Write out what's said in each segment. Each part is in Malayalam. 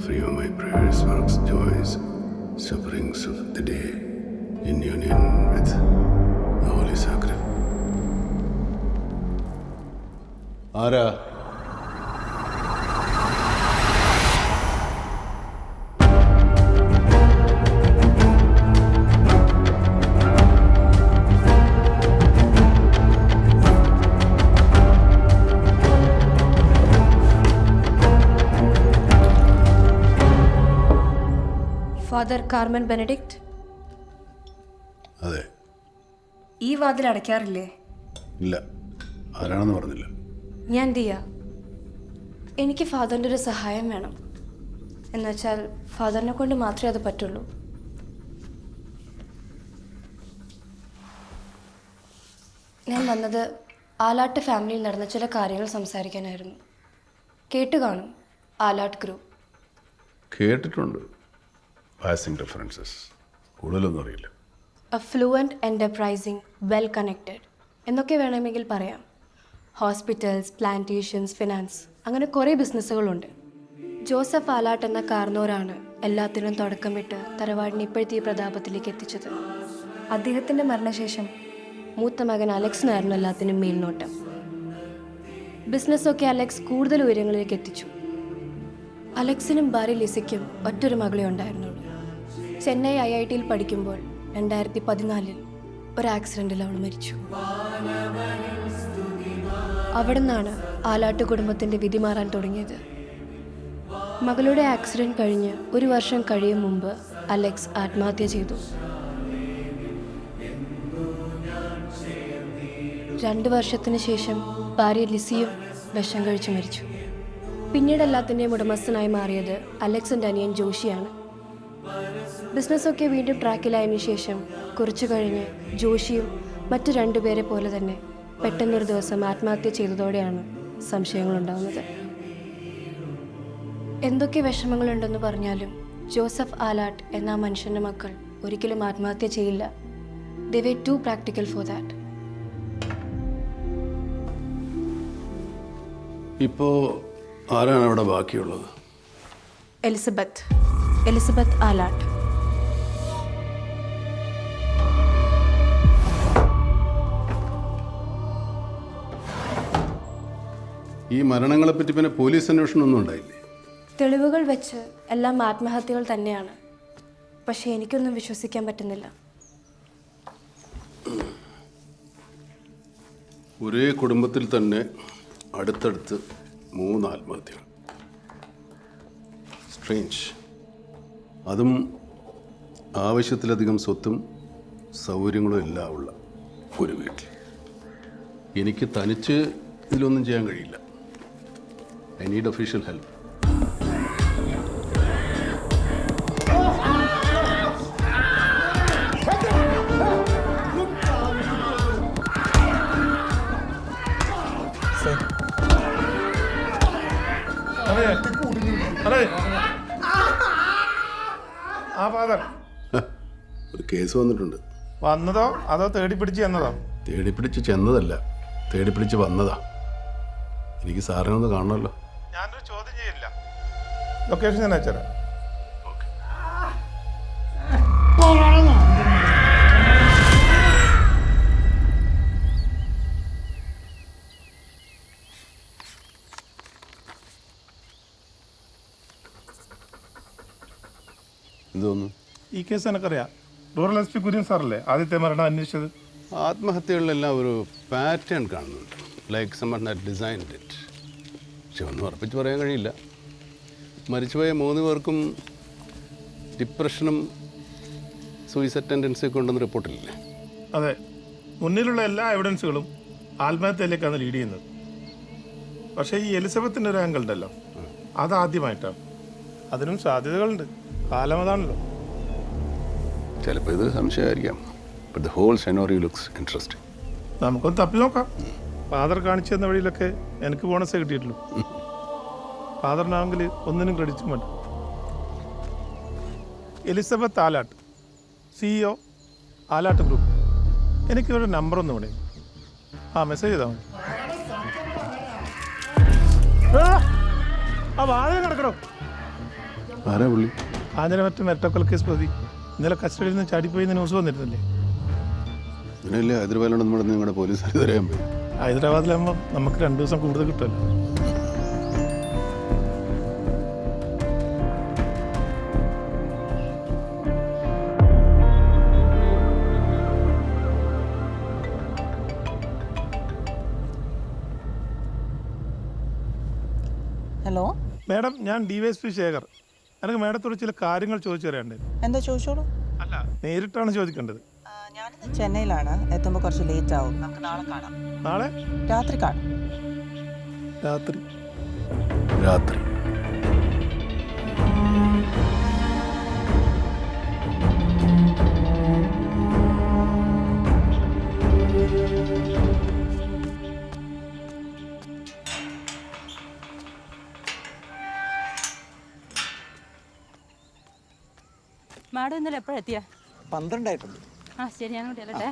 for you my prayers, works, joys, sufferings of the day, in union with the Holy Sacrament. ആരാ? Father Carmen Benedict. അതെ. ഈ വാതിൽ അടയ്ക്കാറില്ലേ? ഇല്ല. ആരാണെന്ന് പറഞ്ഞില്ല. ഞാൻ ദിയ. എനിക്ക് ഫാദറിൻ്റെ ഒരു സഹായം വേണം. എന്നുവെച്ചാൽ ഫാദറിനെ കൊണ്ട് മാത്രമേ അത് പറ്റുള്ളൂ. ഞാൻ വന്നത് ആലാട്ട് ഫാമിലിയിൽ നടന്ന ചില കാര്യങ്ങൾ സംസാരിക്കാനായിരുന്നു. കേട്ട് കാണും ആലാട്ട് ഗ്രൂപ്പ്. കേട്ടിട്ടുണ്ട്. Passing references. കൂടുതലൊന്നും അറിയില്ല. ഫ്ലുവൻറ്റ്, എൻ്റർപ്രൈസിങ്, വെൽ കണക്റ്റഡ് എന്നൊക്കെ വേണമെങ്കിൽ പറയാം. ഹോസ്പിറ്റൽസ്, പ്ലാന്റേഷൻസ്, ഫിനാൻസ്, അങ്ങനെ കുറേ ബിസിനസ്സുകളുണ്ട്. ജോസഫ് ആലാട്ട് എന്ന കാർന്നോരാണ് എല്ലാത്തിനും തുടക്കമിട്ട് തറവാടിനെ ഇപ്പോഴത്തെ ഈ പ്രതാപത്തിലേക്ക് എത്തിച്ചത്. അദ്ദേഹത്തിൻ്റെ മരണശേഷം മൂത്ത മകൻ അലക്സിനായിരുന്നു എല്ലാത്തിനും മേൽനോട്ടം. ബിസിനസ്സൊക്കെ അലക്സ് കൂടുതൽ ഉയരങ്ങളിലേക്ക് എത്തിച്ചു. അലക്സിനും ഭാര്യ ലിസയ്ക്കും ഒറ്റൊരു മകളെ ഉണ്ടായിരുന്നുള്ളൂ. ചെന്നൈ IITയിൽ പഠിക്കുമ്പോൾ 2014 ഒരു ആക്സിഡൻറ്റിൽ അവൾ മരിച്ചു. അവിടെ നിന്നാണ് ആലാട്ട് കുടുംബത്തിൻ്റെ വിധി മാറാൻ തുടങ്ങിയത്. മകളുടെ ആക്സിഡൻറ്റ് കഴിഞ്ഞ് 1 വർഷം കഴിയും മുമ്പ് അലക്സ് ആത്മഹത്യ ചെയ്തു. 2 വർഷത്തിന് ശേഷം ഭാര്യ ലിസിയും വിഷം കഴിച്ച് മരിച്ചു. പിന്നീട് എല്ലാത്തിൻ്റെയും ഉടമസ്ഥനായി മാറിയത് അലക്സിൻ്റെ അനിയൻ ജോഷിയാണ്. ബിസിനസ്സൊക്കെ വീണ്ടും ട്രാക്കിലായതിനു ശേഷം കുറച്ചു കഴിഞ്ഞ് ജോഷിയും മറ്റു 2 പേരെ പോലെ തന്നെ പെട്ടെന്നൊരു ദിവസം ആത്മഹത്യ ചെയ്തതോടെയാണ് സംശയങ്ങളുണ്ടാകുന്നത്. എന്തൊക്കെ വിഷമങ്ങളുണ്ടെന്ന് പറഞ്ഞാലും ജോസഫ് ആലാട്ട് എന്ന മനുഷ്യൻ്റെ മക്കൾ ഒരിക്കലും ആത്മഹത്യ ചെയ്യില്ല. They way to practical for that. ഇപ്പോൾ ആരാണ് അവിടെ ബാക്കിയുള്ളത്? എലിസബത്ത് ആലാട്ട്. ഈ മരണങ്ങളെപ്പറ്റി പിന്നെ പോലീസ് അന്വേഷണം ഒന്നും ഉണ്ടായില്ലേ? തെളിവുകൾ വെച്ച് എല്ലാം ആത്മഹത്യകൾ തന്നെയാണ്. പക്ഷേ എനിക്കൊന്നും വിശ്വസിക്കാൻ പറ്റുന്നില്ല. ഒരേ കുടുംബത്തിൽ തന്നെ അടുത്തടുത്ത് 3 ആത്മഹത്യകൾ. സ്ട്രേഞ്ച്. അതും ആവശ്യത്തിലധികം സ്വത്തും സൗകര്യങ്ങളും എല്ലാം ഉള്ള ഒരു വീട്ടിൽ. എനിക്ക് തനിച്ച് ഇതിലൊന്നും ചെയ്യാൻ കഴിയില്ല. I need official help. ഒരു കേസ് വന്നിട്ടുണ്ട്. വന്നതോ അതോ തേടിപ്പിടിച്ച് ചെന്നതോ? തേടിപ്പിടിച്ച് ചെന്നതല്ല, തേടിപ്പിടിച്ച് വന്നതാ. എനിക്ക് സാറിനെ ഒന്ന് കാണണമല്ലോ. ഞാനൊരു ചോദ്യം ചെയ്യില്ല. ലൊക്കേഷൻ ഞാൻ അയച്ചുതരാം. എന്തോന്നു? ഈ കേസ് എനിക്കറിയാം. റൂറൽ SP കുര്യൻ സാറല്ലേ ആദ്യത്തെ മരണം അന്വേഷിച്ചത്? ആത്മഹത്യകളിലെല്ലാം ഒരു പാറ്റേൺ കാണുന്നുണ്ട്. Like someone had designed it. പക്ഷെ ഒന്നും ഉറപ്പിച്ച് പറയാൻ കഴിയില്ല. മരിച്ചുപോയ 3 പേർക്കും ഡിപ്രഷനും സൂയിസൈഡ് ടെൻഡൻസിയൊക്കെ ഉണ്ടെന്ന് റിപ്പോർട്ടില്ലേ? അതെ. മുന്നിലുള്ള എല്ലാ എവിഡൻസുകളും ആത്മഹത്യയിലേക്കാണ് ലീഡ് ചെയ്യുന്നത്. പക്ഷേ ഈ എലിസബത്തിൻ്റെ ഒരു ആംഗിൾ ഉണ്ടല്ലോ, അതാദ്യമായിട്ടാണ്. അതിനും സാധ്യതകളുണ്ട്. കാലം അതാണല്ലോ. ചിലപ്പോൾ ഇത് സംശയമായിരിക്കാം. But the whole scenario looks interesting. നമുക്കൊന്ന് തപ്പി നോക്കാം. ഫാദർ കാണിച്ചു തന്ന വഴിയിലൊക്കെ എനിക്ക് ബോണസേ കിട്ടിയിട്ടുള്ളൂ. ഫാദറിനാണെങ്കിൽ ഒന്നിനും ക്രെഡിറ്റും വേണ്ട. Elizabeth Alat, CEO Alat group. എനിക്കൊരു നമ്പർ ഒന്നും ഇവിടെ. മെസ്സേജ് ചെയ്താൽ മതി. ആ വാതിൽ കിടക്കണോ? ആരാ പുള്ളി? ആഞ്ഞിലമറ്റം ഇരട്ടക്കൊല കേസ് പ്രതി. ഇന്നലെ കസ്റ്റഡിയിൽ നിന്ന് ചാടിപ്പോയി ന്യൂസ് വന്നിരുന്നില്ലേ? അങ്ങനെയല്ലേ ഹൈദരാബാദിലാണ് നമ്മുടെ നിങ്ങളുടെ പോലീസ് തരാൻ പോയി. ഹൈദരാബാദിലാകുമ്പോൾ നമുക്ക് 2 ദിവസം കൂടുതൽ കിട്ടുമല്ലോ. ഹലോ മാഡം, ഞാൻ DYSP ശേഖർ. എനിക്ക് മാഡത്തോട് ചില കാര്യങ്ങൾ ചോദിച്ചു തരാനുണ്ട്. എന്താ ചോദിച്ചോളൂ. അല്ല, നേരിട്ടാണ് ചോദിക്കേണ്ടത്. ഞാനിന്ന് ചെന്നൈയിലാണ്. എത്തുമ്പോൾ കുറച്ച് ലേറ്റ് ആവും. നമുക്ക് നാളെ കാണാം. നാളെ രാത്രി കാണാം. രാത്രി രാത്രി മാഡം ഇന്നലെ എപ്പോഴെത്തിയ? 12 ആയിട്ടുണ്ട്. ആ ശരി, ഞാൻ കൂടി അല്ലട്ടെ.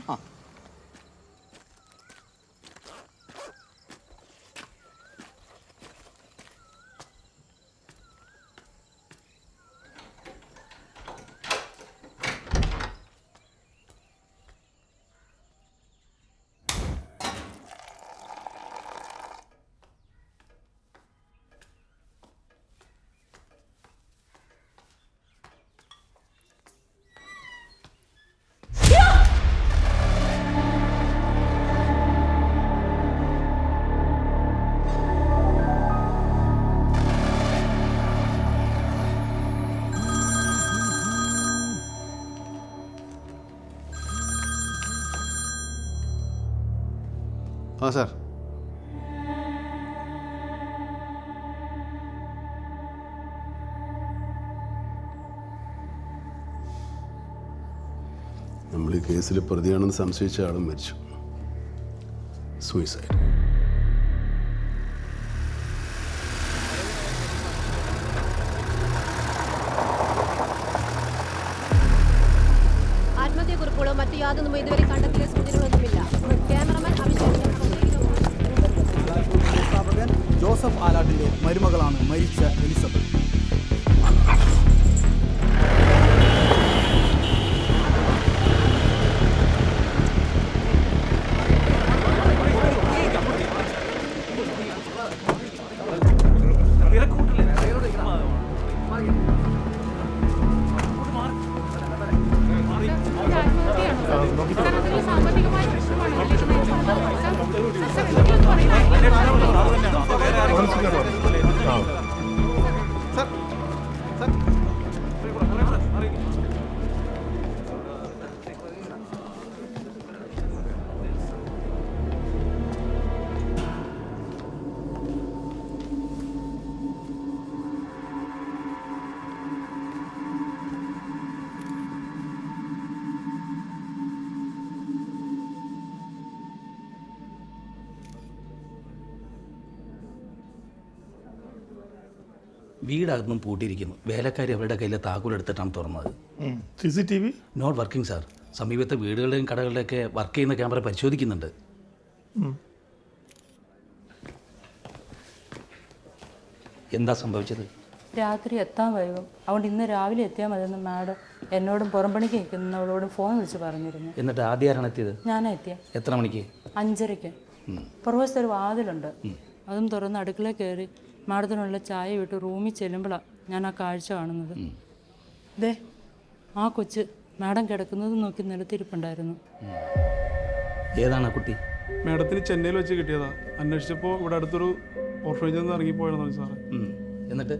ആ സാർ. നമ്മൾ ഈ കേസിൽ പ്രതിയാണെന്ന് സംശയിച്ച ആളും മരിച്ചു. സൂയിസൈഡ്. ആത്മഹത്യക്കുറിപ്പുകളോ മറ്റു യാതൊന്നും ഇതുവരെ കണ്ടെത്തിയ സൂചനകളൊന്നുമില്ല. ക്യാമറമാൻ സ്ഥാപകൻ ജോസഫ് ആലാട്ടിന്റെ മരുമകളാണ് മരിച്ച എലിസബത്ത്. വീടകത്തും പൂട്ടിയിരിക്കുന്നു. വേലക്കാരി അവരുടെ കയ്യിൽ താക്കോലെടുത്തിട്ടാണ് തുറന്നത്. CCTV not working sir. സമീപത്തെ വീടുകളുടെയും കടകളുടെയൊക്കെ വർക്ക് ചെയ്യുന്ന ക്യാമറ പരിശോധിക്കുന്നുണ്ട്. എന്താ സംഭവിച്ചത്? രാത്രി എത്താൻ വൈകും, അതുകൊണ്ട് ഇന്ന് രാവിലെ എത്തിയാൽ മതിയെന്ന് മാഡം എന്നോടും പുറംപണിക്ക് നിൽക്കുന്നവളോടും ഫോൺ വിളിച്ച് പറഞ്ഞിരുന്നു. എന്നിട്ട് ആദ്യമാരാണ് എത്തിയത്? ഞാനാ എത്തിയ. എത്ര മണിക്ക്? 5:30. പുറവശത്ത് ഒരു വാതിലുണ്ട്, അതും തുറന്ന് അടുക്കളയിൽ കയറി മാഡത്തിനുള്ള ചായ വിട്ട് റൂമിൽ ചെല്ലുമ്പോഴാണ് ഞാൻ ആ കാഴ്ച കാണുന്നത്. ദേ ആ കൊച്ച് മാഡം കിടക്കുന്നത് നോക്കി നിലത്തിരിപ്പുണ്ടായിരുന്നു. ഏതാണ് കുട്ടി? മാഡത്തിന് ചെന്നൈയിൽ വെച്ച് കിട്ടിയതാ. അന്വേഷിച്ചപ്പോൾ ഇവിടെ അടുത്തൊരു ഓർഫനേജിൽ നിന്ന് ഇറങ്ങിപ്പോയതാണ് സാറേ. എന്നിട്ട്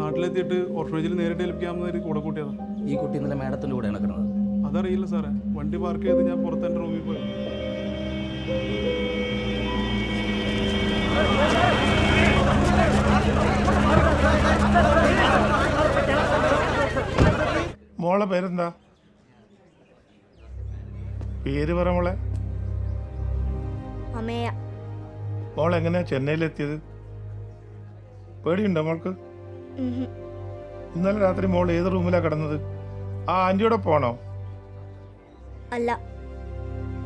നാട്ടിലെത്തിയിട്ട് ഓർഫനേജിൽ നേരിട്ട് ഏൽപ്പിക്കാമെന്ന് കൂടെ കൂട്ടിയതാ. ഈ കുട്ടി ഇന്നലെ മാഡത്തിൻ്റെ കൂടെ കിടന്നത്? അതറിയില്ല സാറേ. വണ്ടി പാർക്ക് ചെയ്ത് ഞാൻ പുറത്തെ റൂമിൽ പോയി. മോളെ പേരെന്താ? പേര് പറ മോളെ. അമേയ. മോൾ എങ്ങനെയാ ചെന്നൈയിലെത്തിയത്? പേടിയുണ്ടോ മോൾക്ക്? ഇന്നലെ രാത്രി മോൾ ഏത് റൂമിലാ കിടന്നത്? ആ ആന്റിയോടെ പോണോ? അല്ല.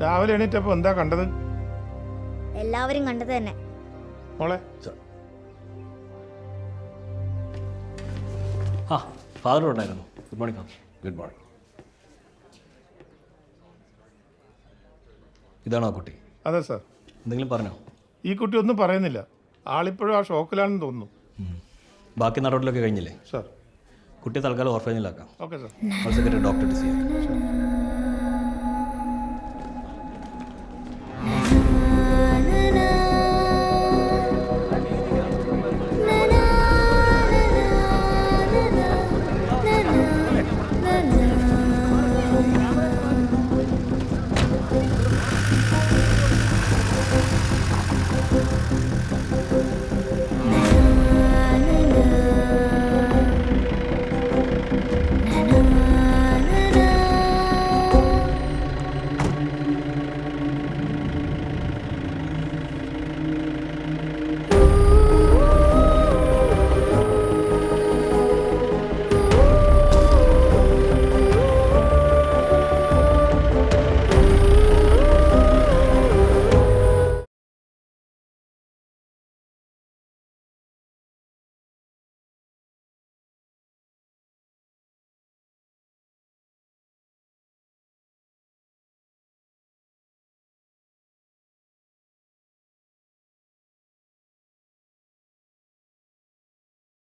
രാവിലെ എണീറ്റപ്പോ എന്താ കണ്ടത്? എല്ലാവരും കണ്ടത് തന്നെ. മോളെ ആ ഫാദർ ഉണ്ടായിരുന്നു. Good morning father. Good morning. ഇതാണോ ആ കുട്ടി? അതെ സാർ. എന്തെങ്കിലും പറഞ്ഞോ? ഈ കുട്ടി ഒന്നും പറയുന്നില്ല. ആളിപ്പോഴും ആ ഷോക്കിലാണെന്ന് തോന്നുന്നു. ബാക്കി നടപടികളൊക്കെ കഴിഞ്ഞില്ലേ? സാർ. കുട്ടിയെ തൽക്കാലം ഓർഫനേജിലാക്കാം. Okay sir. Secretary doctor to C.